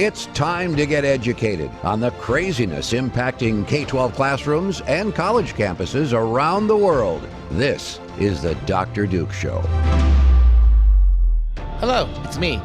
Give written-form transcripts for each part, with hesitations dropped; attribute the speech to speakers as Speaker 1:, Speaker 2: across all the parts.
Speaker 1: It's time to get educated on the craziness impacting K-12 classrooms and college campuses around the world. This is the Dr. Duke Show.
Speaker 2: Hello, it's me,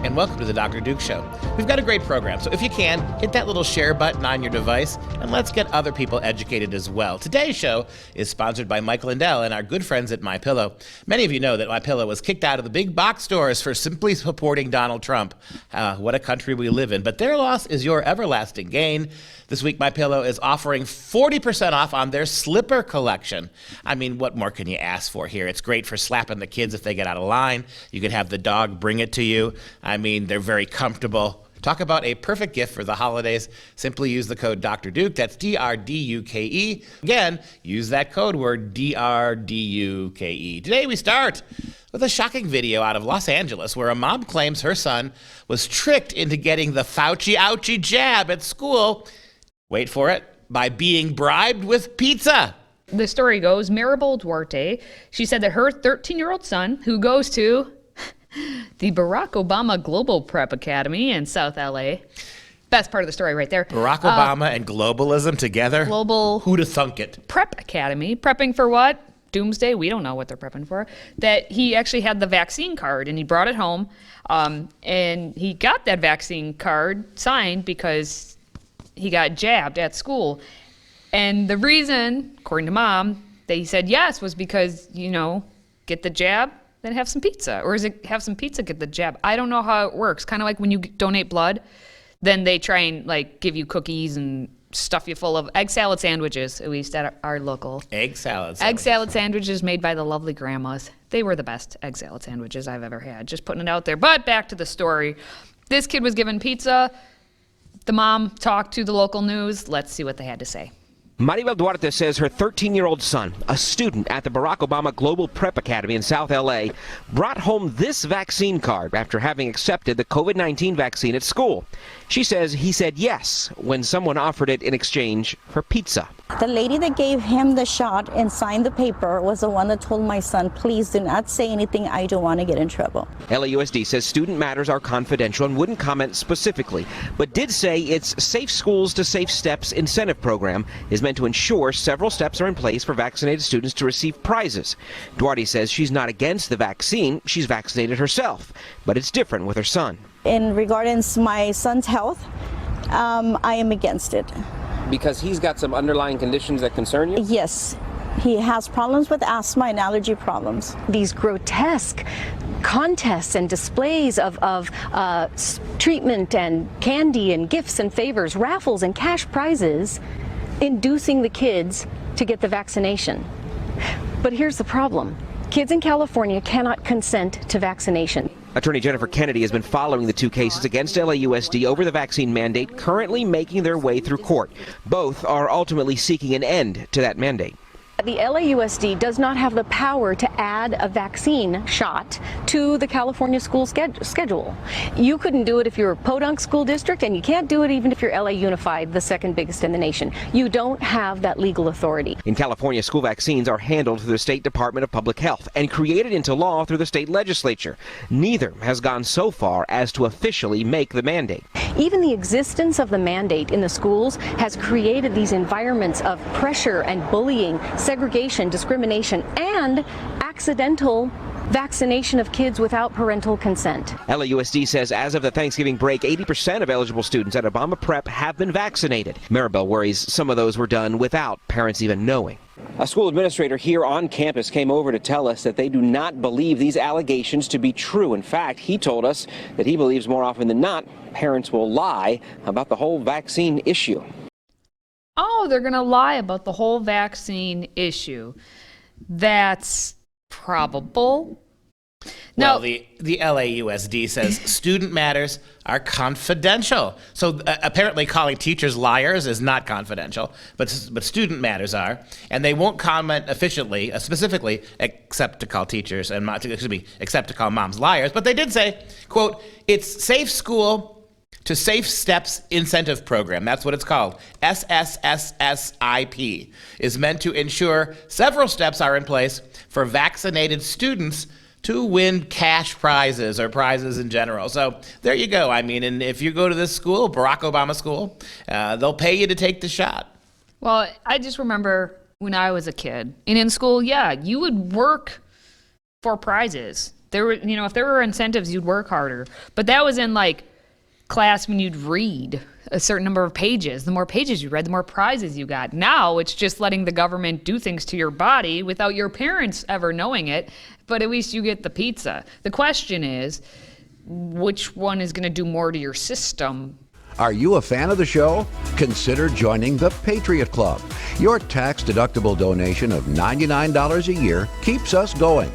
Speaker 2: and welcome to the Dr. Duke Show. We've got a great program, so if you can, hit that little share button on your device, and let's get other people educated as well. Today's show is sponsored by Mike Lindell and our good friends at MyPillow. Many of you know that MyPillow was kicked out of the big box stores for simply supporting Donald Trump. What a country we live in, but their loss is your everlasting gain. This week, MyPillow is offering 40% off on their slipper collection. I mean, what more can you ask for here? It's great for slapping the kids if they get out of line. You can have the dog bring it to you. I mean, they're very comfortable. Talk about a perfect gift for the holidays. Simply use the code Dr. Duke. That's D-R-D-U-K-E. Again, use that code word D-R-D-U-K-E. Today we start with a shocking video out of Los Angeles where a mom claims her son was tricked into getting the Fauci Ouchie jab at school. Wait for it, by being bribed with pizza.
Speaker 3: The story goes, Maribel Duarte, she said that her 13-year-old son, who goes to the Barack Obama Global Prep Academy in South LA. Best part of the story right there.
Speaker 2: Barack Obama and globalism together?
Speaker 3: Global.
Speaker 2: Who'd have thunk it?
Speaker 3: Prep Academy. Prepping for what? Doomsday? We don't know what they're prepping for. That he actually had the vaccine card and he brought it home. And he got that vaccine card signed because he got jabbed at school. And the reason, according to mom, that he said yes was because, get the jab, then have some pizza. Or is it have some pizza, get the jab? I don't know how it works. Kind of like when you donate blood, then they try and give you cookies and stuff you full of egg salad sandwiches, at least at our local.
Speaker 2: Egg salad sandwiches.
Speaker 3: Egg salad sandwiches made by the lovely grandmas. They were the best egg salad sandwiches I've ever had. Just putting it out there. But back to the story. This kid was given pizza. The mom talked to the local news. Let's see what they had to say.
Speaker 4: Maribel Duarte says her 13-year-old son, a student at the Barack Obama Global Prep Academy in South LA, brought home this vaccine card after having accepted the COVID-19 vaccine at school. She says he said yes when someone offered it in exchange for pizza.
Speaker 5: The lady that gave him the shot and signed the paper was the one that told my son, please do not say anything, I don't want to get in trouble.
Speaker 4: LAUSD says student matters are confidential and wouldn't comment specifically, but did say its Safe Schools to Safe Steps incentive program is meant to ensure several steps are in place for vaccinated students to receive prizes. Duarte says she's not against the vaccine, she's vaccinated herself, but it's different with her son.
Speaker 5: In regards to my son's health, I am against it.
Speaker 6: Because he's got some underlying conditions that concern you?
Speaker 5: Yes. He has problems with asthma and allergy problems.
Speaker 7: These grotesque contests and displays of treatment and candy and gifts and favors, raffles and cash prizes, inducing the kids to get the vaccination. But here's the problem. Kids in California cannot consent to vaccination.
Speaker 4: Attorney Jennifer Kennedy has been following the two cases against LAUSD over the vaccine mandate, currently making their way through court. Both are ultimately seeking an end to that mandate.
Speaker 7: The LAUSD does not have the power to add a vaccine shot to the California school schedule. You couldn't do it if you're a Podunk School District, and you can't do it even if you're LA Unified, the second biggest in the nation. You don't have that legal authority.
Speaker 4: In California, school vaccines are handled through the State Department of Public Health and created into law through the state legislature. Neither has gone so far as to officially make the mandate.
Speaker 7: Even the existence of the mandate in the schools has created these environments of pressure and bullying, segregation, discrimination, and accidental vaccination of kids without parental consent.
Speaker 4: LAUSD says as of the Thanksgiving break, 80% of eligible students at Obama Prep have been vaccinated. Maribel worries some of those were done without parents even knowing.
Speaker 6: A school administrator here on campus came over to tell us that they do not believe these allegations to be true. In fact, he told us that he believes more often than not, parents will lie about the whole vaccine issue.
Speaker 3: Oh, they're going to lie about the whole vaccine issue. That's probable.
Speaker 2: Well, the LAUSD says student matters are confidential. So apparently calling teachers liars is not confidential, but student matters are. And they won't comment efficiently, specifically, except to call teachers and, except to call moms liars. But they did say, quote, it's Safe School to Safe Steps Incentive Program. That's what it's called. SSSSIP is meant to ensure several steps are in place for vaccinated students to win cash prizes or prizes in general. So there you go. I mean, and if you go to this school, Barack Obama school, they'll pay you to take the shot.
Speaker 3: Well, I just remember when I was a kid and in school, yeah, you would work for prizes. There were, if there were incentives, you'd work harder. But that was in like class when you'd read a certain number of pages. The more pages you read, the more prizes you got. Now it's just letting the government do things to your body without your parents ever knowing it, but at least you get the pizza. The question is, which one is going to do more to your system?
Speaker 1: Are you a fan of the show? Consider joining the Patriot Club. Your tax-deductible donation of $99 a year keeps us going.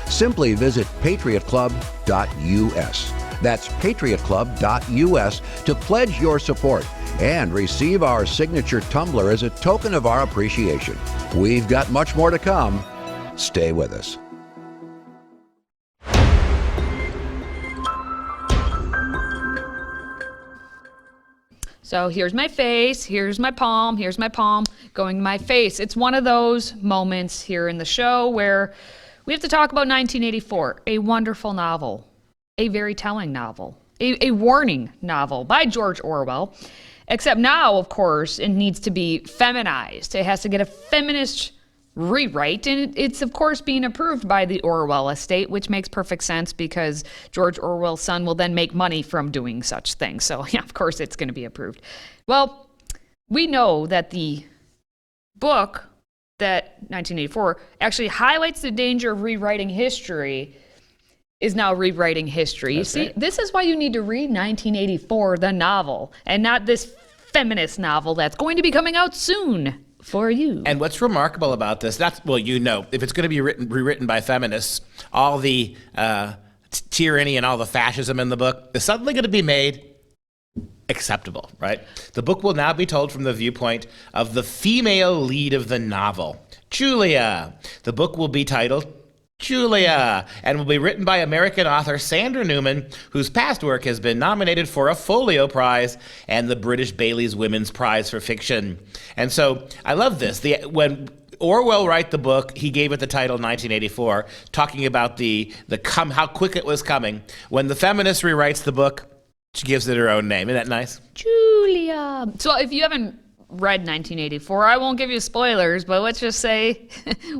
Speaker 1: Simply visit patriotclub.us. That's patriotclub.us to pledge your support and receive our signature tumbler as a token of our appreciation. We've got much more to come. Stay with us.
Speaker 3: So here's my face, here's my palm, going to my face. It's one of those moments here in the show where we have to talk about 1984, a wonderful novel. A very telling novel, a warning novel by George Orwell, except now, of course, it needs to be feminized. It has to get a feminist rewrite, and it's, of course, being approved by the Orwell estate, which makes perfect sense because George Orwell's son will then make money from doing such things. So, yeah, of course, it's going to be approved. Well, we know that the book, that 1984, actually highlights the danger of rewriting history is now rewriting history.
Speaker 2: That's
Speaker 3: you see,
Speaker 2: right.
Speaker 3: This is why you need to read 1984, the novel, and not this feminist novel that's going to be coming out soon for you.
Speaker 2: And what's remarkable about this, if it's going to be rewritten by feminists, all the tyranny and all the fascism in the book is suddenly going to be made acceptable, right? The book will now be told from the viewpoint of the female lead of the novel, Julia. The book will be titled Julia, and will be written by American author Sandra Newman, whose past work has been nominated for a Folio Prize and the British Bailey's Women's Prize for Fiction. And so I love this. When Orwell wrote the book, he gave it the title 1984, talking about how quick it was coming. When the feminist rewrites the book, she gives it her own name. Isn't that nice?
Speaker 3: Julia. So if you haven't read 1984, I won't give you spoilers, but let's just say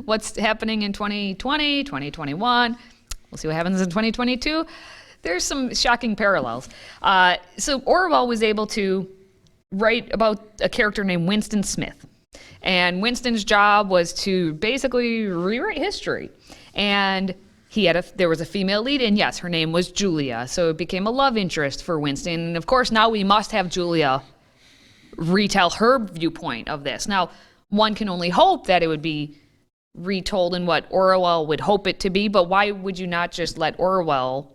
Speaker 3: what's happening in 2020, 2021. We'll see what happens in 2022. There's some shocking parallels. So Orwell was able to write about a character named Winston Smith. And Winston's job was to basically rewrite history. And there was a female lead, and yes, her name was Julia. So it became a love interest for Winston. And of course, now we must have Julia retell her viewpoint of this. Now, one can only hope that it would be retold in what Orwell would hope it to be, but why would you not just let Orwell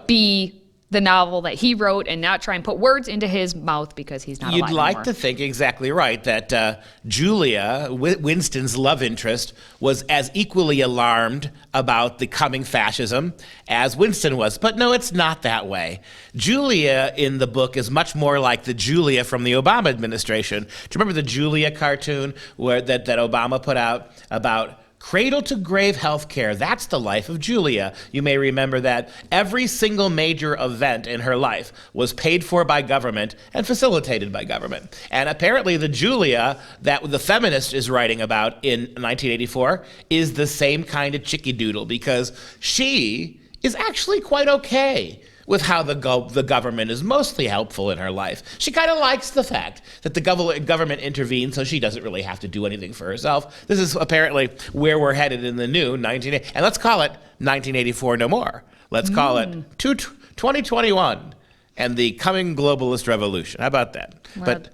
Speaker 3: be the novel that he wrote and not try and put words into his mouth because he's not alive
Speaker 2: You'd like
Speaker 3: anymore.
Speaker 2: to think exactly right, that Julia, Winston's love interest, was as equally alarmed about the coming fascism as Winston was. But no, it's not that way. Julia in the book is much more like the Julia from the Obama administration. Do you remember the Julia cartoon that Obama put out about cradle to grave health care? That's the life of Julia. You may remember that every single major event in her life was paid for by government and facilitated by government. And apparently the Julia that the feminist is writing about in 1984 is the same kind of chicky doodle, because she is actually quite okay with how the government is mostly helpful in her life. She kind of likes the fact that the government intervenes, so she doesn't really have to do anything for herself. This is apparently where we're headed in the new and let's call it 1984 no more. Let's call it 2021 and the coming globalist revolution. How about that? But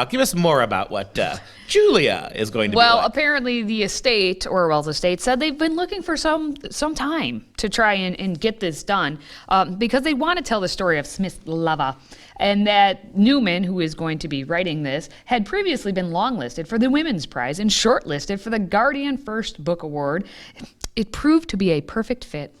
Speaker 2: give us more about what Julia is going to be like.
Speaker 3: Well, apparently the estate, Orwell's estate, said they've been looking for some time to try and get this done because they want to tell the story of Smith's lover. And that Newman, who is going to be writing this, had previously been longlisted for the Women's Prize and shortlisted for the Guardian First Book Award. It proved to be a perfect fit.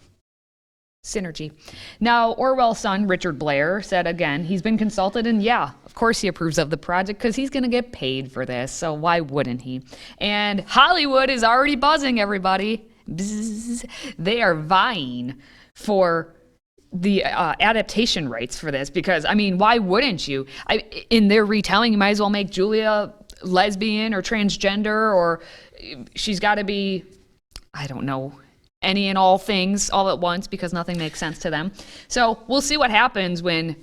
Speaker 3: Synergy. Now, Orwell's son, Richard Blair, said again, he's been consulted, and yeah, of course he approves of the project because he's going to get paid for this, so why wouldn't he? And Hollywood is already buzzing, everybody. they are vying for the adaptation rights for this, because I mean, why wouldn't you? In their retelling, you might as well make Julia lesbian or transgender, or she's got to be, I don't know, any and all things all at once, because nothing makes sense to them. So we'll see what happens when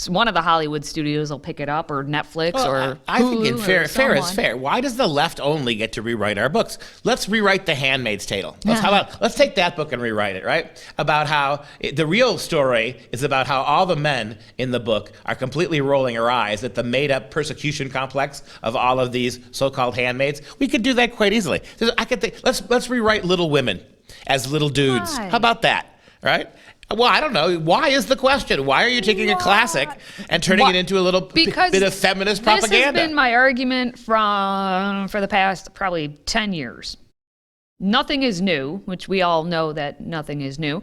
Speaker 3: one of the Hollywood studios will pick it up, or Netflix, or
Speaker 2: I think
Speaker 3: Hulu,
Speaker 2: fair
Speaker 3: someone.
Speaker 2: is fair. Why does the left only get to rewrite our books? Let's rewrite The Handmaid's Tale. Let's take that book and rewrite it, right? About how the real story is about how all the men in the book are completely rolling their eyes at the made-up persecution complex of all of these so-called handmaids. We could do that quite easily. I could think, let's rewrite Little Women as little dudes.
Speaker 3: Why?
Speaker 2: How about that, right? Well, I don't know. Why is the question? Why are you taking a classic and turning it into a little bit of feminist propaganda?
Speaker 3: This has been my argument for the past probably 10 years. Nothing is new, which we all know that nothing is new.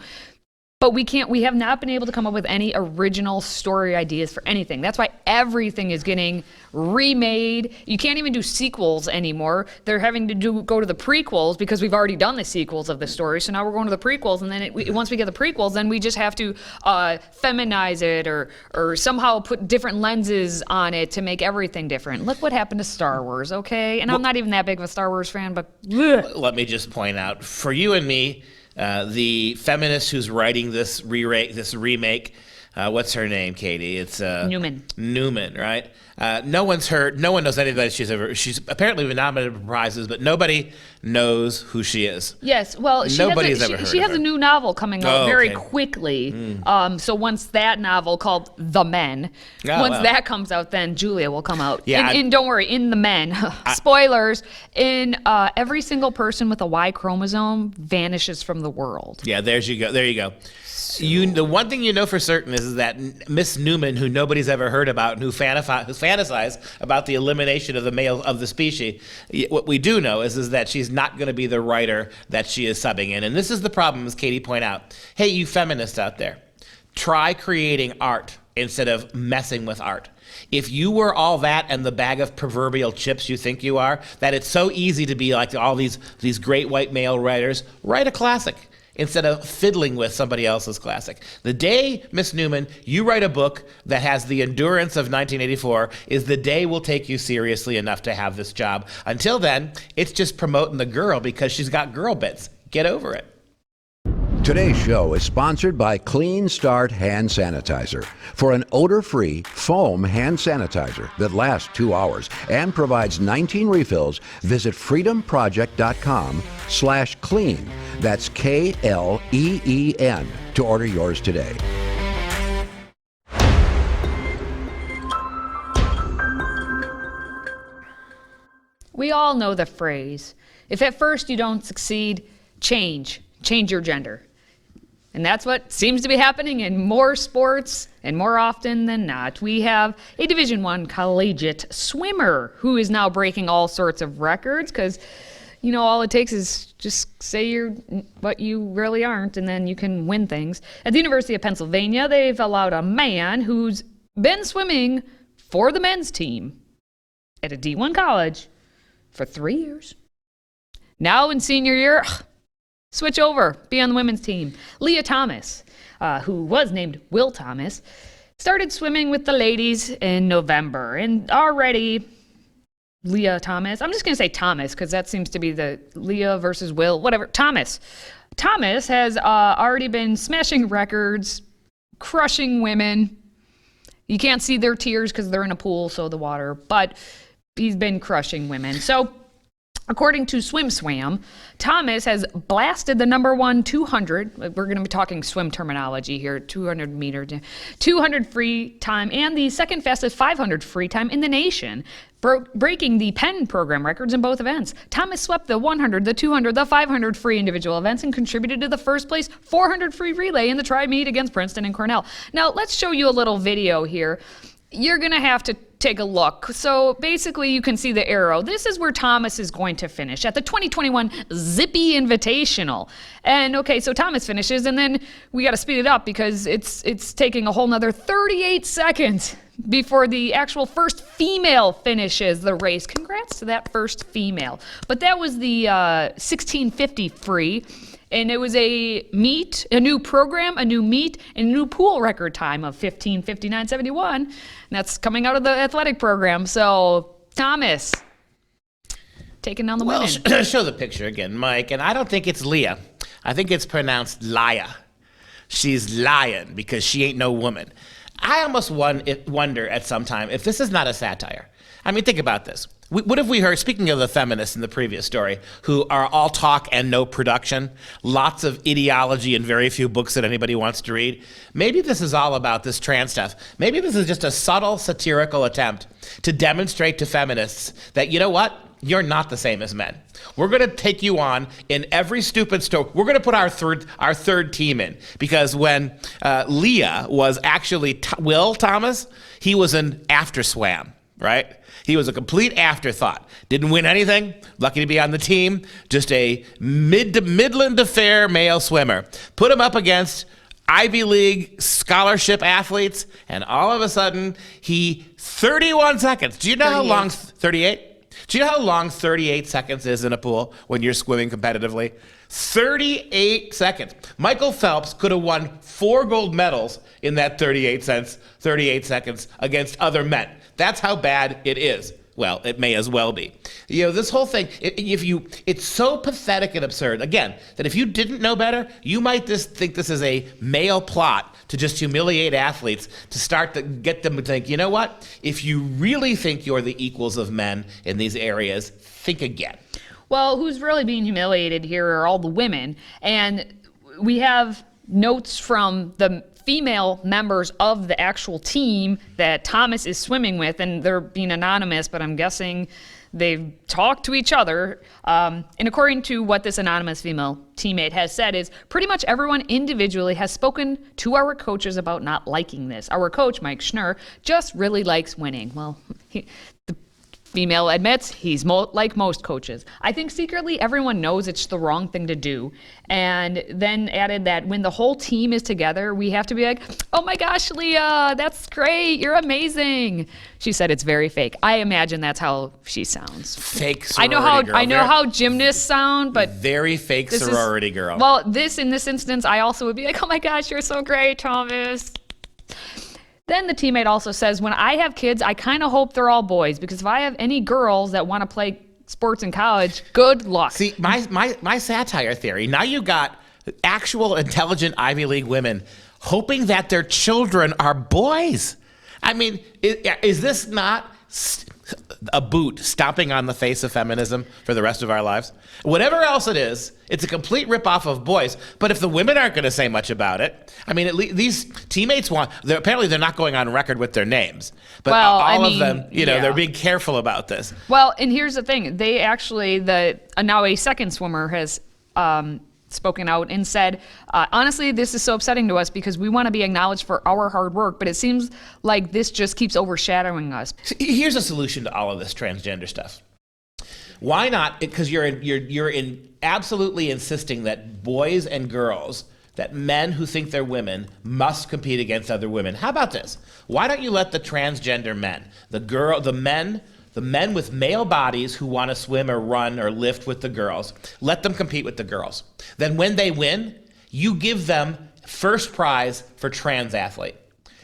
Speaker 3: But we have not been able to come up with any original story ideas for anything. That's why everything is getting remade. You can't even do sequels anymore. They're having to go to the prequels, because we've already done the sequels of the story. So now we're going to the prequels, and then once we get the prequels, then we just have to feminize it, or somehow put different lenses on it to make everything different. Look what happened to Star Wars, okay? And I'm not even that big of a Star Wars fan, but
Speaker 2: let me just point out, for you and me, the feminist who's writing this remake, what's her name, Katie? It's
Speaker 3: Newman.
Speaker 2: Newman, right? No one knows anybody she's apparently been nominated for prizes, but nobody knows who she is.
Speaker 3: Yes, well, she has a new novel coming out very quickly. So once that novel called The Men, that comes out, then Julia will come out.
Speaker 2: Yeah,
Speaker 3: and don't worry, in The Men, spoilers, every single person with a Y chromosome vanishes from the world.
Speaker 2: Yeah, there you go. The one thing you know for certain is that Miss Newman, who nobody's ever heard about, and who fantasize about the elimination of the male of the species, what we do know is that she's not going to be the writer that she is subbing in. And this is the problem, as Katie pointed out. Hey, you feminists out there, try creating art instead of messing with art. If you were all that and the bag of proverbial chips you think you are, that it's so easy to be like all these great white male writers, write a classic instead of fiddling with somebody else's classic. The day, Miss Newman, you write a book that has the endurance of 1984 is the day we'll take you seriously enough to have this job. Until then, it's just promoting the girl because she's got girl bits. Get over it.
Speaker 1: Today's show is sponsored by Clean Start Hand Sanitizer. For an odor-free foam hand sanitizer that lasts 2 hours and provides 19 refills, visit freedomproject.com/clean. That's KLEEN to order yours today.
Speaker 3: We all know the phrase, if at first you don't succeed, change your gender. And that's what seems to be happening in more sports, and more often than not. We have a Division I collegiate swimmer who is now breaking all sorts of records, because, all it takes is just say you're what you really aren't, and then you can win things. At the University of Pennsylvania, they've allowed a man who's been swimming for the men's team at a D1 college for 3 years. Now in senior year, switch over, be on the women's team. Leah Thomas, who was named Will Thomas, started swimming with the ladies in November. And already, Leah Thomas, I'm just going to say Thomas, because that seems to be the Leah versus Will, whatever. Thomas has already been smashing records, crushing women. You can't see their tears because they're in a pool, so the water, but he's been crushing women. So, according to SwimSwam, Thomas has blasted the number one 200, we're going to be talking swim terminology here, 200 meter, 200 free time, and the second fastest 500 free time in the nation, breaking the Penn program records in both events. Thomas swept the 100, the 200, the 500 free individual events and contributed to the first place 400 free relay in the tri-meet against Princeton and Cornell. Now, let's show you a little video here. You're going to have to take a look. So basically you can see the arrow. This is where Thomas is going to finish at the 2021 Zippy Invitational. And okay, so Thomas finishes, and then we got to speed it up because it's taking a whole nother 38 seconds before the actual first female finishes the race. Congrats to that first female. But that was the 1650 free. And it was a meet, a new program, a new meet, and a new pool record time of 15:59.71. And that's coming out of the athletic program. So, Thomas, taking down the women.
Speaker 2: Show the picture again, Mike. And I don't think it's Leah. I think it's pronounced Laya. She's lying because she ain't no woman. I almost wonder at some time if this is not a satire. I mean, think about this. What have we heard, speaking of the feminists in the previous story, who are all talk and no production, lots of ideology and very few books that anybody wants to read? Maybe this is all about this trans stuff. Maybe this is just a subtle satirical attempt to demonstrate to feminists that, you know what? You're not the same as men. We're going to take you on in every stupid story. We're going to put our third team in, because when Leah was actually Will Thomas, he was an after swam, right? He was a complete afterthought. Didn't win anything. Lucky to be on the team. Just a mid to Midland affair male swimmer. Put him up against Ivy League scholarship athletes, and all of a sudden, 31 seconds. Do you know 38. How long 38? Do you know how long 38 seconds is in a pool when you're swimming competitively? 38 seconds. Michael Phelps could have won 4 gold medals in that 38 seconds against other men. That's how bad it is. Well, it may as well be. You know, this whole thing, it's so pathetic and absurd, again, that if you didn't know better, you might just think this is a male plot to just humiliate athletes, to start to get them to think, you know what? If you really think you're the equals of men in these areas, think again.
Speaker 3: Well, who's really being humiliated here are all the women. And we have notes from the female members of the actual team that Thomas is swimming with, and they're being anonymous, but I'm guessing they've talked to each other. And according to what this anonymous female teammate has said is pretty much everyone individually has spoken to our coaches about not liking this. Our coach, Mike Schnurr, just really likes winning. Well, the female admits he's like most coaches. I think secretly everyone knows it's the wrong thing to do. And then added that when the whole team is together, we have to be like, oh my gosh, Leah, that's great. You're amazing. She said it's very fake. I imagine that's how she sounds.
Speaker 2: Fake sorority girl.
Speaker 3: I know how gymnasts sound, but
Speaker 2: very fake sorority girl.
Speaker 3: Well, in this instance, I also would be like, oh my gosh, you're so great, Thomas. Then the teammate also says, when I have kids, I kind of hope they're all boys, because if I have any girls that want to play sports in college, good luck.
Speaker 2: See, my satire theory, now you got actual intelligent Ivy League women hoping that their children are boys. I mean, is this not a boot stomping on the face of feminism for the rest of our lives? Whatever else it is, it's a complete ripoff of boys. But if the women aren't going to say much about it, I mean, at least these teammates apparently they're not going on record with their names. But all of them, they're being careful about this.
Speaker 3: Well, and here's the thing. They actually, now a second swimmer has spoken out and said, honestly, this is so upsetting to us because we want to be acknowledged for our hard work, but it seems like this just keeps overshadowing us.
Speaker 2: Here's a solution to all of this transgender stuff. Why not? Because you're absolutely insisting that boys and girls, that men who think they're women must compete against other women. How about this? Why don't you let the transgender men, the men with male bodies who want to swim or run or lift with the girls, let them compete with the girls. Then when they win, you give them first prize for trans athlete.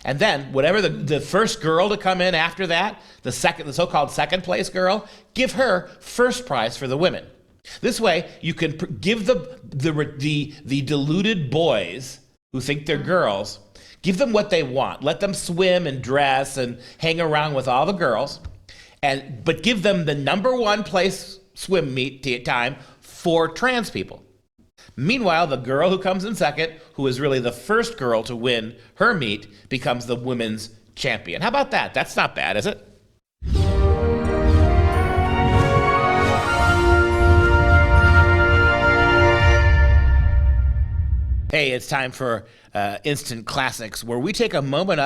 Speaker 2: And then whatever the first girl to come in after that, the so-called second place girl, give her first prize for the women. This way, you can give the deluded boys who think they're girls, give them what they want. Let them swim and dress and hang around with all the girls. But give them the number 1 place swim meet time for trans people. Meanwhile, the girl who comes in second, who is really the first girl to win her meet, becomes the women's champion. How about that? That's not bad, is it? Hey, it's time for Instant Classics, where we take a moment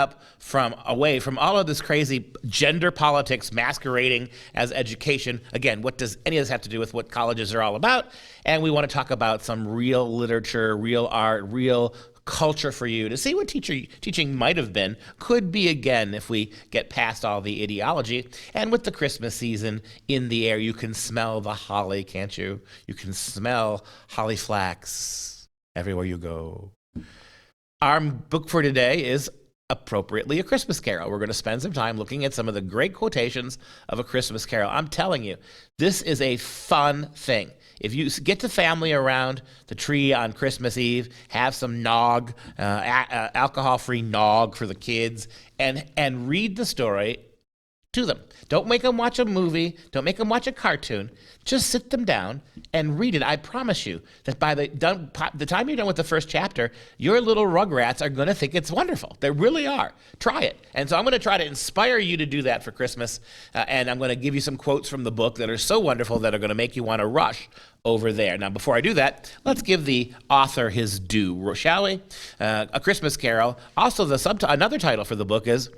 Speaker 2: away from all of this crazy gender politics masquerading as education. Again, what does any of this have to do with what colleges are all about? And we want to talk about some real literature, real art, real culture for you to see what teaching might have been, could be again if we get past all the ideology. And with the Christmas season in the air, you can smell the holly, can't you? You can smell holly flax everywhere you go. Our book for today is appropriately A Christmas Carol. We're going to spend some time looking at some of the great quotations of A Christmas Carol. I'm telling you, this is a fun thing. If you get the family around the tree on Christmas Eve, have some nog, alcohol-free nog for the kids, and read the story to them. Don't make them watch a movie. Don't make them watch a cartoon. Just sit them down and read it. I promise you that by the time you're done with the first chapter, your little rugrats are going to think it's wonderful. They really are. Try it. And so I'm going to try to inspire you to do that for Christmas. And I'm going to give you some quotes from the book that are so wonderful that are going to make you want to rush over there. Now, before I do that, let's give the author his due, shall we? A Christmas Carol. Also, another title for the book is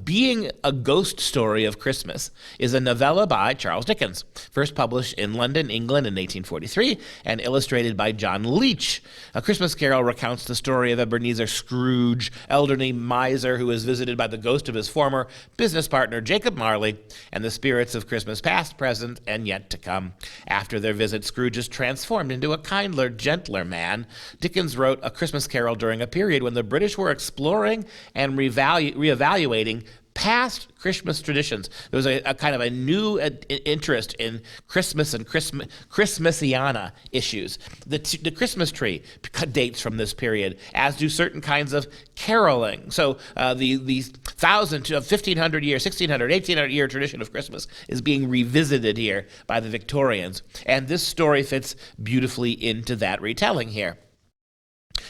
Speaker 2: Being a Ghost Story of Christmas, is a novella by Charles Dickens, first published in London, England in 1843, and illustrated by John Leech. A Christmas Carol recounts the story of Ebenezer Scrooge, elderly miser who is visited by the ghost of his former business partner, Jacob Marley, and the spirits of Christmas past, present, and yet to come. After their visit, Scrooge is transformed into a kinder, gentler man. Dickens wrote A Christmas Carol during a period when the British were exploring and reevaluating past Christmas traditions. There was a kind of a new interest in Christmas and Christmasiana issues. The Christmas tree dates from this period, as do certain kinds of caroling. So the 1,000 to 1,500 year, 1,600, 1,800 year tradition of Christmas is being revisited here by the Victorians. And this story fits beautifully into that retelling here.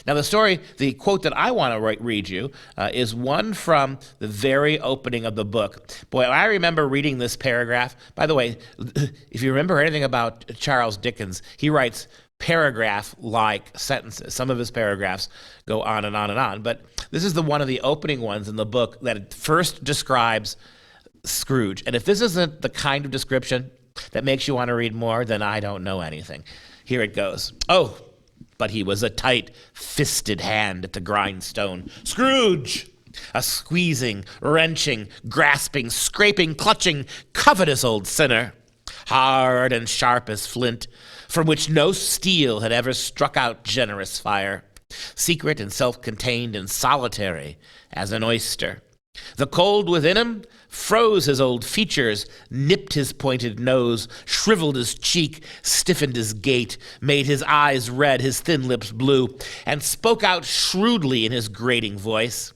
Speaker 2: Now, the quote that I want to read you is one from the very opening of the book. Boy, I remember reading this paragraph. By the way, if you remember anything about Charles Dickens, he writes paragraph-like sentences. Some of his paragraphs go on and on and on, but this is one of the opening ones in the book that first describes Scrooge. And if this isn't the kind of description that makes you want to read more, then I don't know anything. Here it goes. Oh, but he was a tight-fisted hand at the grindstone. Scrooge! A squeezing, wrenching, grasping, scraping, clutching, covetous old sinner. Hard and sharp as flint, from which no steel had ever struck out generous fire. Secret and self-contained and solitary as an oyster. The cold within him froze his old features, nipped his pointed nose, shriveled his cheek, stiffened his gait, made his eyes red, his thin lips blue, and spoke out shrewdly in his grating voice.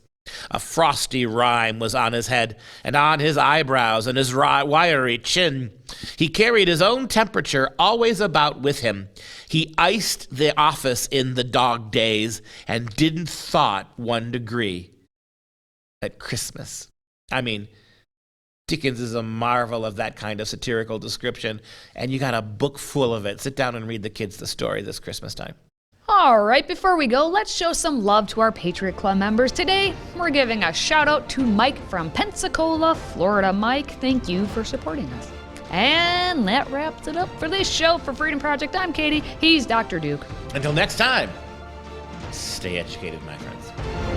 Speaker 2: A frosty rime was on his head, and on his eyebrows, and his wiry chin. He carried his own temperature always about with him. He iced the office in the dog days, and didn't thought 1 degree at Christmas. I mean, Dickens is a marvel of that kind of satirical description, and you got a book full of it. Sit down and read the kids the story this Christmas time.
Speaker 3: All right, before we go, let's show some love to our Patriot Club members. Today, we're giving a shout out to Mike from Pensacola, Florida. Mike, thank you for supporting us. And that wraps it up for this show. For Freedom Project, I'm Katie. He's Dr. Duke.
Speaker 2: Until next time, stay educated, my friends.